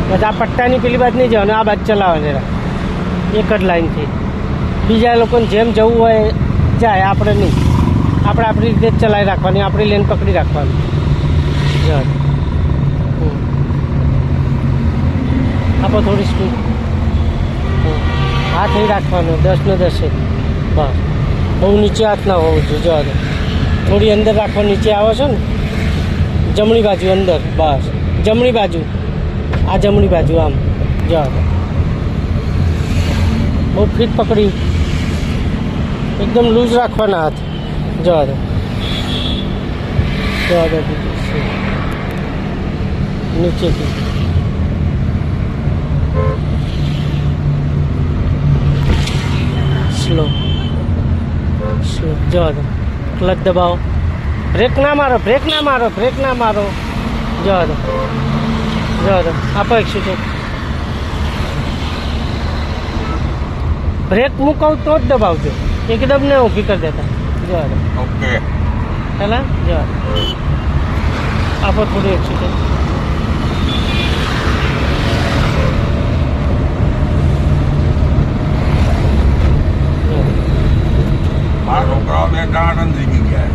બસ આ પટ્ટાની પેલી બાજુ નહીં જવાનું, આ બાજુ ચલાવે જરા એક જ લાઈનથી. બીજા લોકોને જેમ જવું હોય જાય, આપણે નહીં. આપણે આપણી રીતે જ ચલાવી રાખવાની, આપણી લેન પકડી રાખવાની. આપો થોડી સ્પીડ, હાથ અહીં રાખવાનો 10 ને 10. બસ બહુ નીચે હાથ ના હોવું જોઈએ. જવા દો, થોડી અંદર રાખવા. નીચે આવો છો ને, જમણી બાજુ અંદર. બસ જમણી બાજુ, આ જમણી બાજુ આમ. જવા દો, બહુ ફિટ પકડી, એકદમ લૂઝ રાખવાના હાથ. જવા દો, જવા દો. નીચેથી સ્લો સ્લો. જવા દો, ક્લચ દબાવો. બ્રેક ના મારો, બ્રેક ના મારો, બ્રેક ના મારો. જવા દો, જવા દો. આપો એક્સિલેટર. બ્રેક મૂકાવ તો જ દબાવજો, એકદમ ને ઊભી કરી દેતા. જવા દો. ઓકે હેલા. જવા દો. આપો થોડી એક્સિલેટર. મારા છોકરાઓ 2 ટન શીખી ગયા.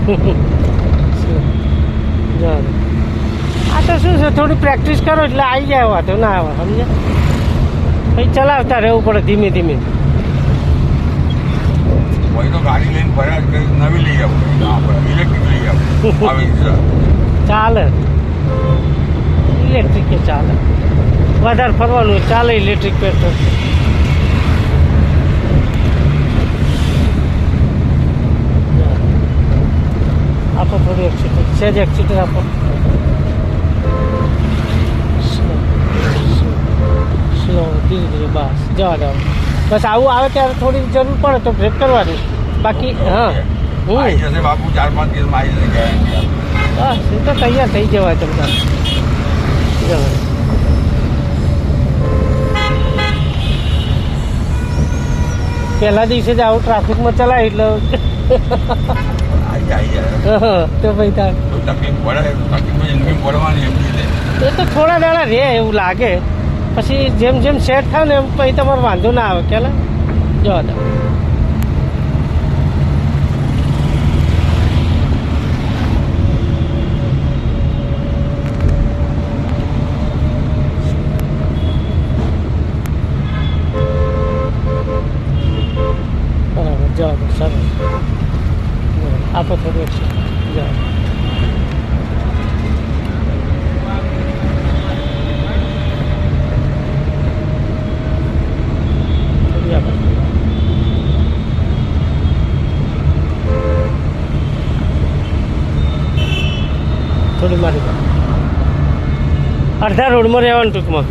જવા દો. આ તો શું છે, થોડી પ્રેક્ટિસ કરો એટલે આવી જાય, વાતો ના આવે. સમજે? પછી ચલાવતા રહેવું પડે ધીમે ધીમે. કોઈ તો ગાડી લઈને ફર્યા જ કરી, નવી લઈ આવું, ઇલેક્ટ્રિક લઈ આવું. આવી છે ચાલે, ઇલેક્ટ્રિક કે ચાલે. વધારે ફરવાનું ચાલે ઇલેક્ટ્રિક પેટ્રોલ. આપો થોડું એક્સિટર, સહેજ એક્સિટર આપો. સ્લો, ધીરે ધીરે. બસ જવા દો. બસ આવું આવે ત્યારે થોડી જરૂર પડે તો બ્રેક કરવાની. બાકી હા આવી જશે બાપુ, 4-5 દિવસમાં આવી જશે ગેરંટી. બસ એ તો તૈયાર થઈ જવાય તમને. જવા. પહેલા દિવસે જ આવું ટ્રાફિકમાં ચલાય એટલે આવી જાય તો ભાઈ તાર તકલીફ પડે, તકલીફ જિંદગી પડવાની એમ રીતે. એ તો થોડા દાડા રહે એવું લાગે, પછી જેમ જેમ સેટ થાય ને એમ પછી તમારે વાંધો ના આવે. કે જવા દો. બરાબર, જવા દો. સરસ. આપો થોડું એક્શન. જવા દો. થોડી મારી અડધા રોડમાં રહેવાનું ટૂંકમાં.